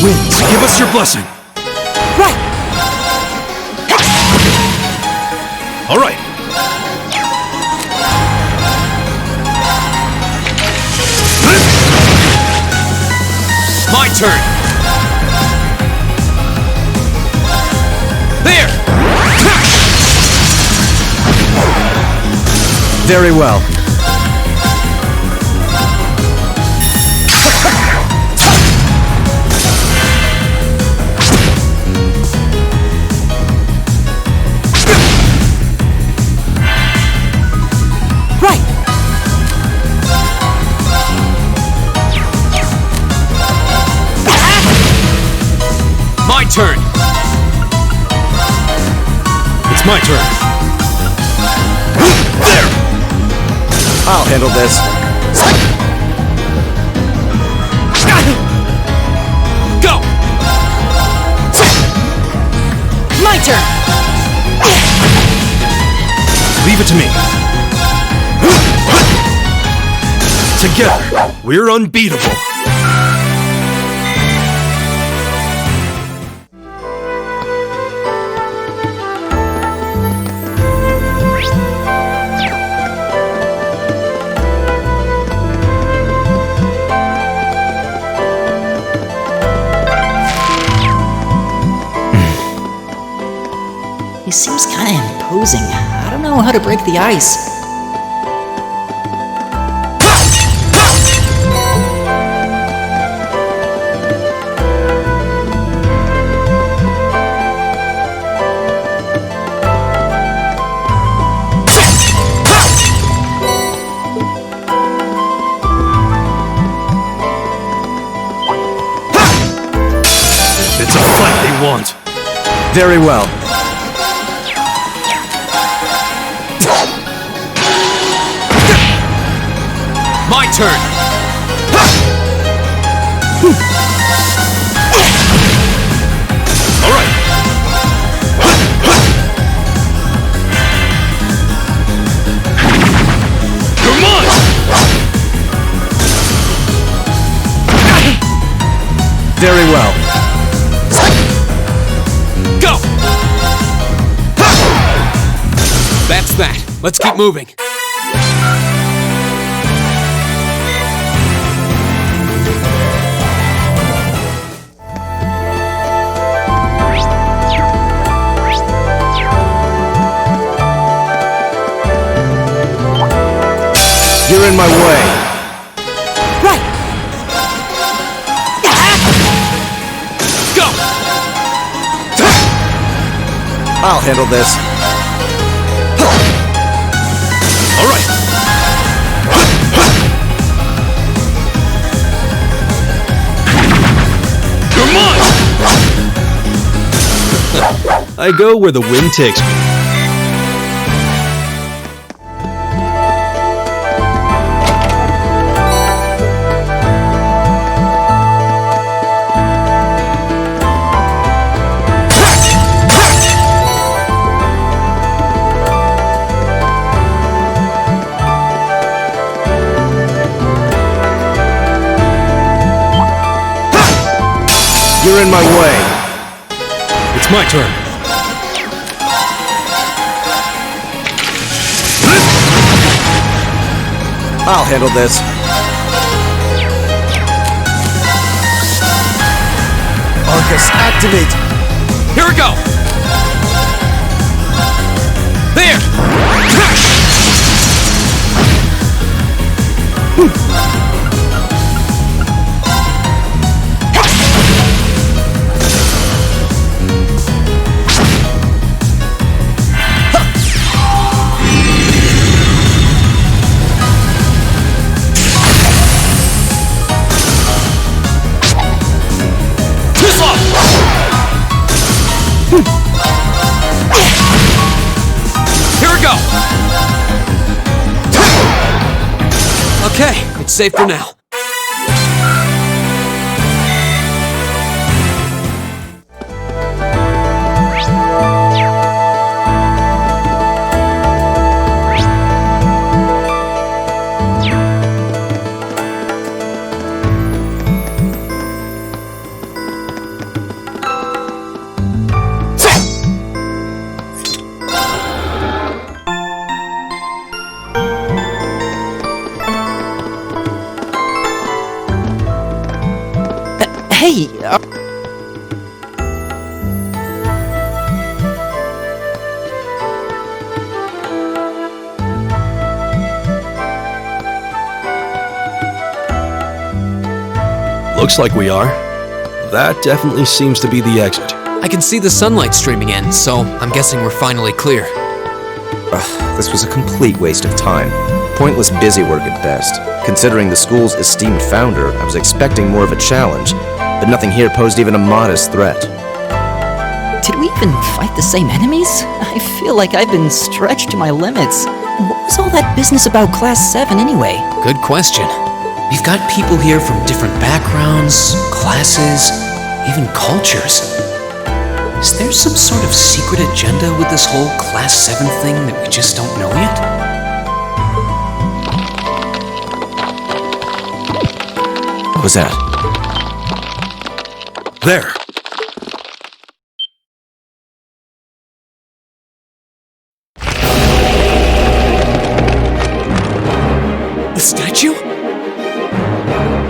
winds, give us your blessing. Right! All right. My turn. There! Very well. Right! My turn. It's my turn. There! I'll handle this. Go! My turn! Leave it to me. Together, we're unbeatable. He seems kinda imposing. I don't know how to break the ice. It's a fight they want. Very well. My turn. All right. Come on. Very well. Go. That's that. Let's keep moving. You're in my way. Right! Go. I'll handle this. All right. Come on. I go where the wind takes me. You're in my way. It's my turn. I'll handle this. Arcus, activate! Here we go. There. Here we go! Okay, it's safe for now. Hey, Looks like we are. That definitely seems to be the exit. I can see the sunlight streaming in, so I'm guessing we're finally clear. This was a complete waste of time. Pointless busy work at best. Considering the school's esteemed founder, I was expecting more of a challenge, but nothing here posed even a modest threat. did we even fight the same enemies? I feel like I've been stretched to my limits. What was all that business about Class 7 anyway? Good question. We've got people here from different backgrounds, classes, even cultures. Is there some sort of secret agenda with this whole Class 7 thing that we just don't know yet? What was that? There! The statue?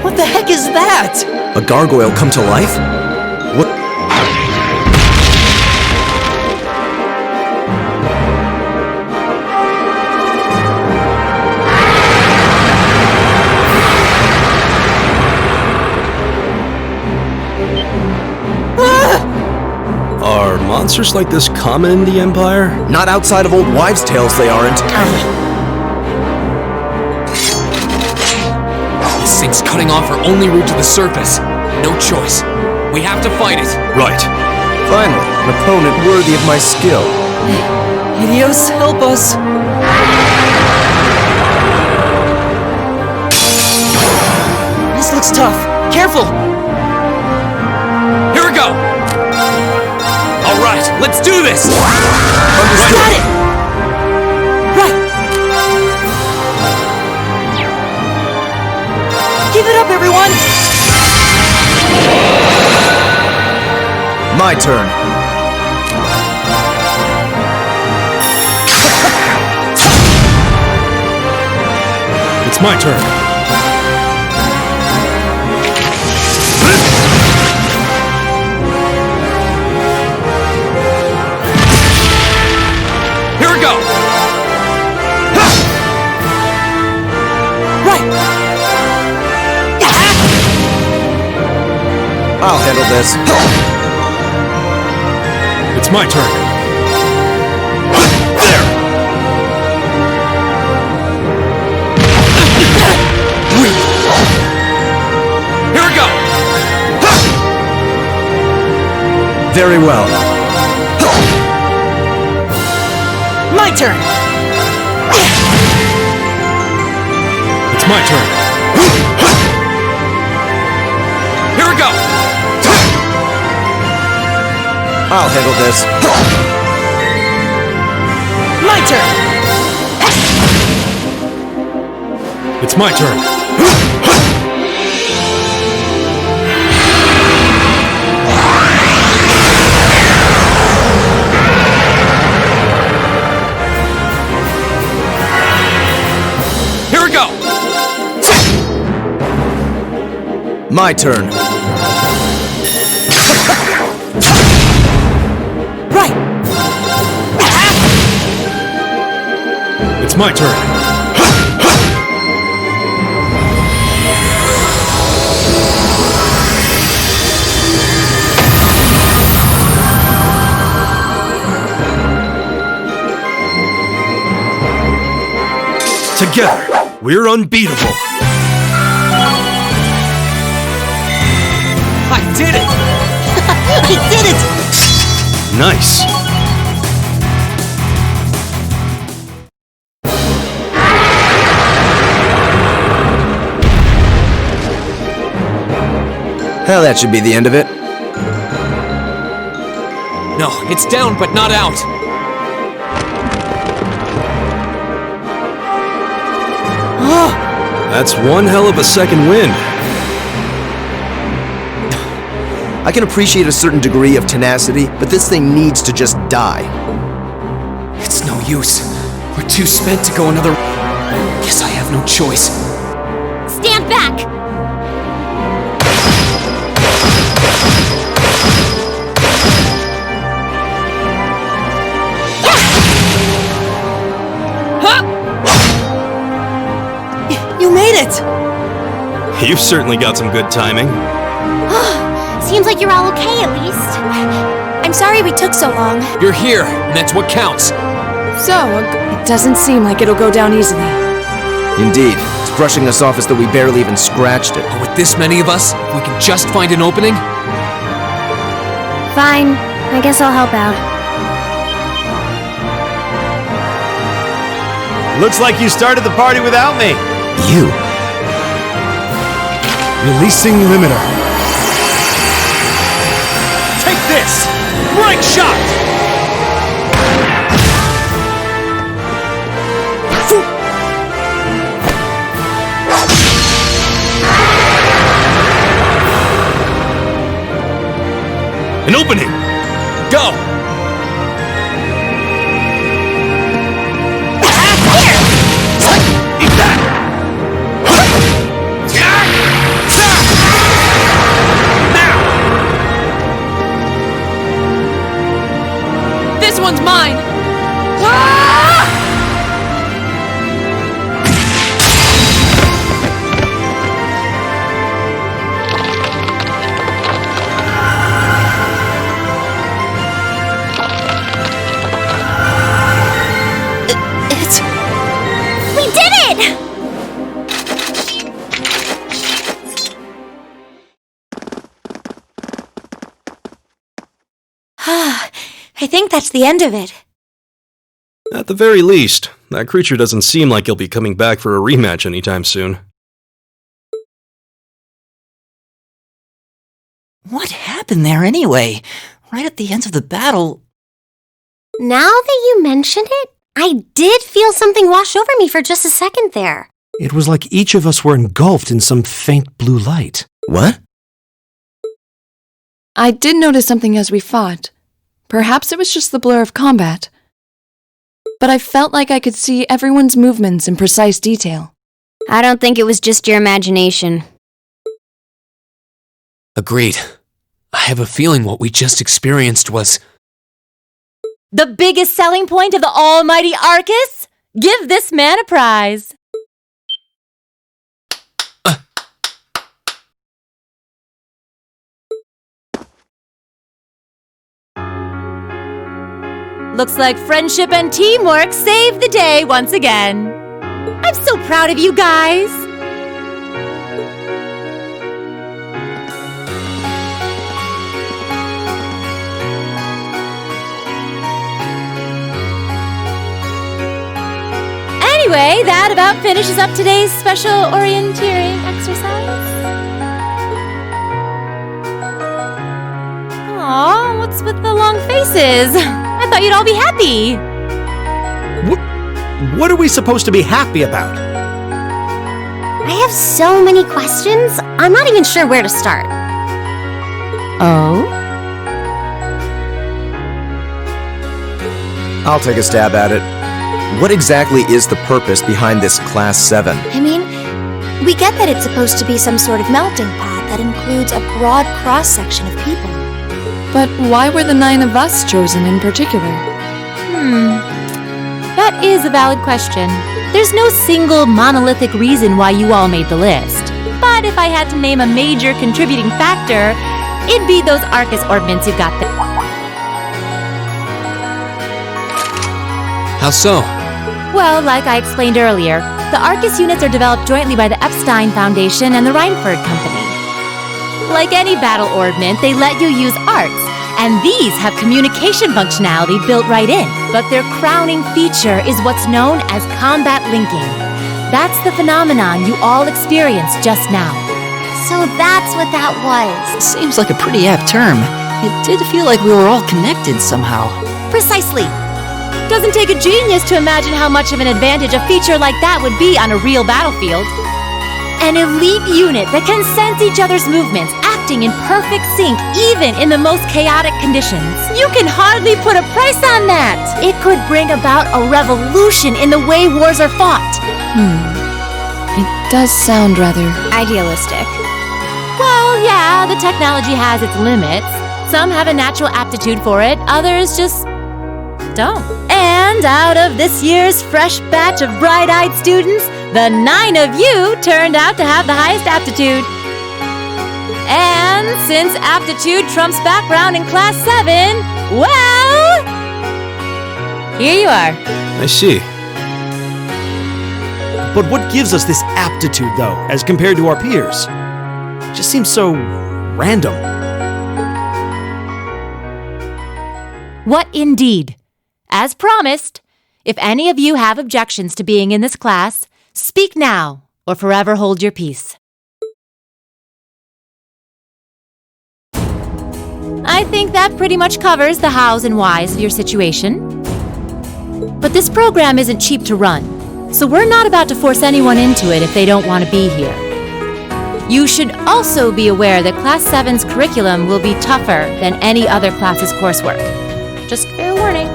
What the heck is that? A gargoyle come to life? What? Are monsters like this common in the Empire? Not outside of old wives' tales, they aren't. This thing's cutting off our only route to the surface. No choice. We have to fight it. Right. Finally, an opponent worthy of my skill. Idios, help us. This looks tough. Careful! Here we go! Alright, let's do this! Got it! Right! Give it up, everyone! My turn. It's my turn. Here we go! Right! I'll handle this. It's my turn. There! Here we go! Very well. My turn! It's my turn. Here we go! I'll handle this. My turn! It's my turn. Here we go! My turn. Right! It's my turn. Together, we're unbeatable. I did it! I did it! Nice. Well, that should be the end of it. No, it's down but not out. That's one hell of a second wind. I can appreciate a certain degree of tenacity, but this thing needs to just die. It's no use. We're too spent to go another... Guess I have no choice. Stand back! made it! You've certainly got some good timing. Seems like you're all okay, at least. I'm sorry we took so long. You're here, and that's what counts. So, it doesn't seem like it'll go down easily. Indeed, it's brushing us off as though we barely even scratched it. But with this many of us, if we can just find an opening... Fine. I guess I'll help out. Looks like you started the party without me. You? Releasing limiter. Take this! Break shot! An opening! Go! Eat that! Now! This one's mine! We did it! I think that's the end of it. At the very least, that creature doesn't seem like he'll be coming back for a rematch anytime soon. What happened there anyway? Right at the end of the battle... Now that you mention it, I did feel something wash over me for just a second there. It was like each of us were engulfed in some faint blue light. What? I did notice something as we fought. Perhaps it was just the blur of combat. But I felt like I could see everyone's movements in precise detail. I don't think it was just your imagination. Agreed. I have a feeling what we just experienced was... The biggest selling point of the almighty Arcus? Give this man a prize. Looks like friendship and teamwork saved the day once again. I'm so proud of you guys. Anyway, that about finishes up today's special orienteering exercise. Aw, what's with the long faces? I thought you'd all be happy. What are we supposed to be happy about? I have so many questions, I'm not even sure where to start. Oh? I'll take a stab at it. What exactly is the purpose behind this Class 7? I mean, we get that it's supposed to be some sort of melting pot that includes a broad cross-section of people. But why were the 9 of us chosen in particular? That is a valid question. There's no single monolithic reason why you all made the list. But if I had to name a major contributing factor, it'd be those Arcus orbments you've got there. How so? Well, like I explained earlier, the Arcus units are developed jointly by the Epstein Foundation and the Reinford Company. Like any battle orbment, they let you use arts, and these have communication functionality built right in. But their crowning feature is what's known as combat linking. That's the phenomenon you all experienced just now. So that's what that was. Seems like a pretty apt term. It did feel like we were all connected somehow. Precisely. Doesn't take a genius to imagine how much of an advantage a feature like that would be on a real battlefield. An elite unit that can sense each other's movements, acting in perfect sync even in the most chaotic conditions. You can hardly put a price on that. It could bring about a revolution in the way wars are fought. It does sound rather... Idealistic. Well, yeah, the technology has its limits. Some have a natural aptitude for it, others just don't. And out of this year's fresh batch of bright-eyed students, The 9 of you turned out to have the highest aptitude. And since aptitude trumps background in Class 7, well, here you are. I see. But what gives us this aptitude, though, as compared to our peers? It just seems so random. What indeed? As promised, if any of you have objections to being in this class, speak now or forever hold your peace. I think that pretty much covers the hows and whys of your situation. But this program isn't cheap to run, so we're not about to force anyone into it if they don't want to be here. You should also be aware that Class 7's curriculum will be tougher than any other class's coursework. Just fair warning.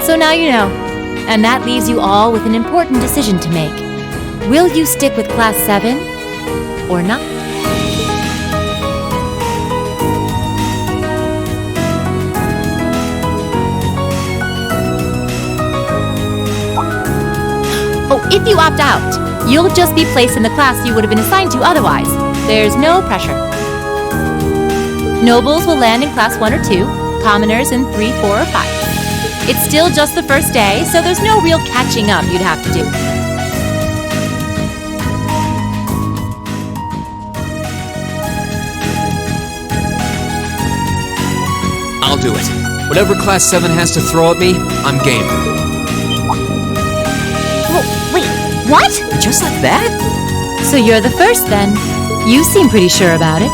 So now you know, and that leaves you all with an important decision to make. Will you stick with Class 7 or not? Oh, if you opt out, you'll just be placed in the class you would have been assigned to otherwise. There's no pressure. Nobles will land in Class 1 or 2, commoners in 3, 4, or 5. It's still just the first day, so there's no real catching up you'd have to do. I'll do it. Whatever Class 7 has to throw at me, I'm game. Wait, what? Just like that? So you're the first then. You seem pretty sure about it.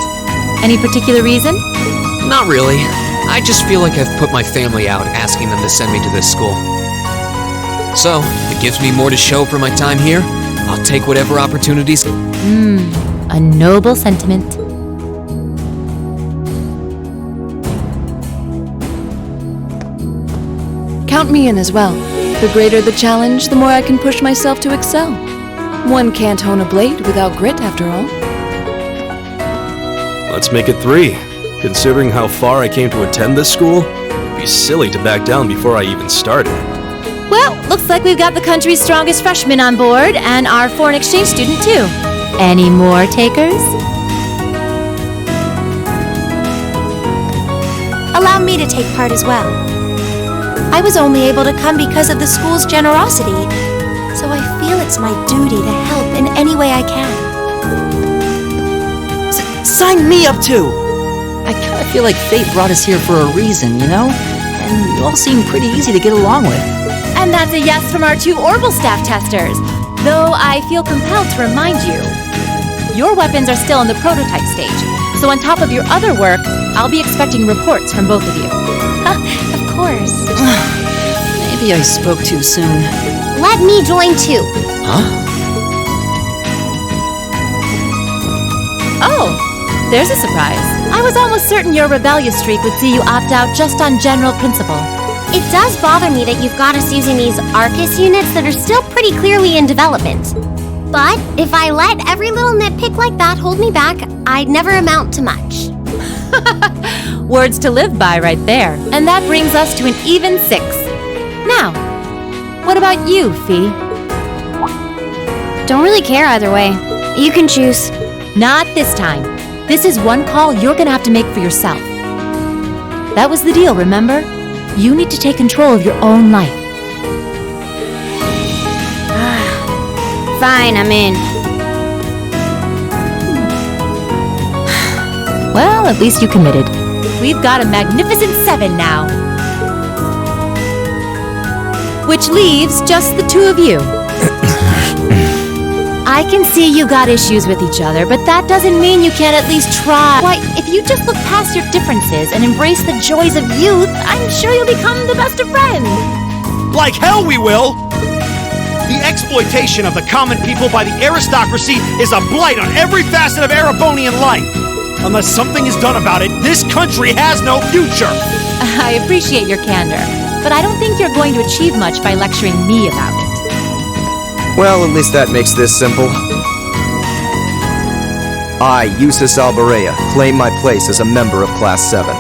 Any particular reason? Not really. I just feel like I've put my family out asking them to send me to this school. So, if it gives me more to show for my time here, I'll take whatever opportunities. A noble sentiment. Count me in as well. The greater the challenge, the more I can push myself to excel. One can't hone a blade without grit, after all. Let's make it 3. Considering how far I came to attend this school, it'd be silly to back down before I even started. Well, looks like we've got the country's strongest freshman on board, and our foreign exchange student too. Any more takers? Allow me to take part as well. I was only able to come because of the school's generosity, so I feel it's my duty to help in any way I can. Sign me up too! I kinda feel like fate brought us here for a reason, you know? And you all seem pretty easy to get along with. And that's a yes from our 2 Orbital staff testers. Though I feel compelled to remind you, your weapons are still in the prototype stage. So on top of your other work, I'll be expecting reports from both of you. Of course. Maybe I spoke too soon. Let me join too. Huh? Oh, there's a surprise. I was almost certain your rebellious streak would see you opt out just on general principle. It does bother me that you've got us using these Arcus units that are still pretty clearly in development. But if I let every little nitpick like that hold me back, I'd never amount to much. Words to live by right there. And that brings us to an even 6. Now, what about you, Fee? Don't really care either way. You can choose. Not this time. This is one call you're gonna have to make for yourself. That was the deal, remember? You need to take control of your own life. Fine, I'm in. Well, at least you committed. We've got a magnificent 7 now. Which leaves just the 2 of you. I can see you got issues with each other, but that doesn't mean you can't at least try. Why, if you just look past your differences and embrace the joys of youth, I'm sure you'll become the best of friends. Like hell we will! The exploitation of the common people by the aristocracy is a blight on every facet of Erebonian life. Unless something is done about it, this country has no future! I appreciate your candor, but I don't think you're going to achieve much by lecturing me about it. Well, at least that makes this simple. I, Eustace Alberea, claim my place as a member of Class 7.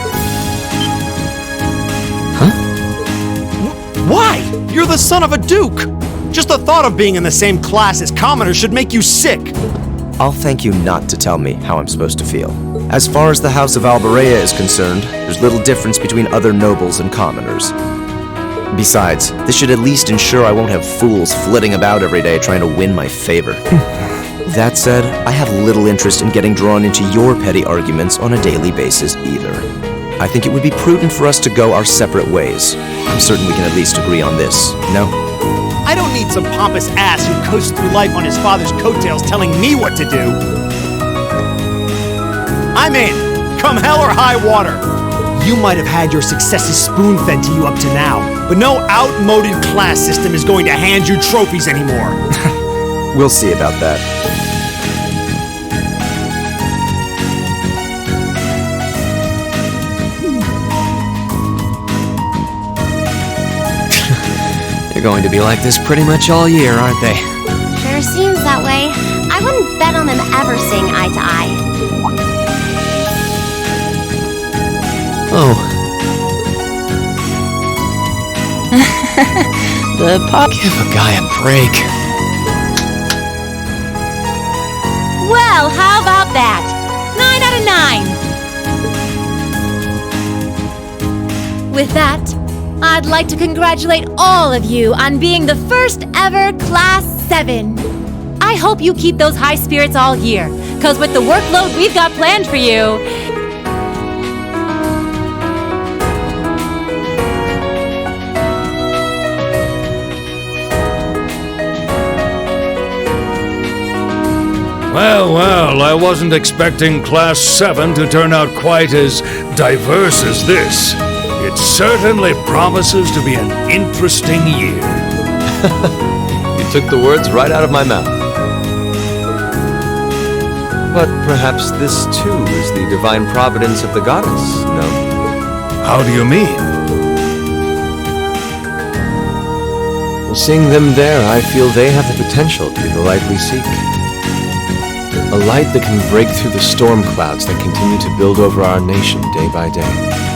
Why? You're the son of a duke! Just the thought of being in the same class as commoners should make you sick. I'll thank you not to tell me how I'm supposed to feel. As far as the House of Alborea is concerned, there's little difference between other nobles and commoners. Besides, this should at least ensure I won't have fools flitting about every day trying to win my favor. That said, I have little interest in getting drawn into your petty arguments on a daily basis either. I think it would be prudent for us to go our separate ways. I'm certain we can at least agree on this, no? I don't need some pompous ass who coasts through life on his father's coattails telling me what to do. I'm in, come hell or high water. You might have had your successes spoon-fed to you up to now, but no outmoded class system is going to hand you trophies anymore. We'll see about that. They're going to be like this pretty much all year, aren't they? Sure seems that way. I wouldn't bet on them ever seeing eye to eye. Oh. The pop. Give a guy a break. Well, how about that? 9 out of 9! With that, I'd like to congratulate all of you on being the first ever Class 7. I hope you keep those high spirits all year, cause with the workload we've got planned for you... Well, I wasn't expecting Class 7 to turn out quite as diverse as this. It certainly promises to be an interesting year. You took the words right out of my mouth. But perhaps this too is the divine providence of the goddess, no? How do you mean? Well, seeing them there, I feel they have the potential to be the light we seek. A light that can break through the storm clouds that continue to build over our nation day by day.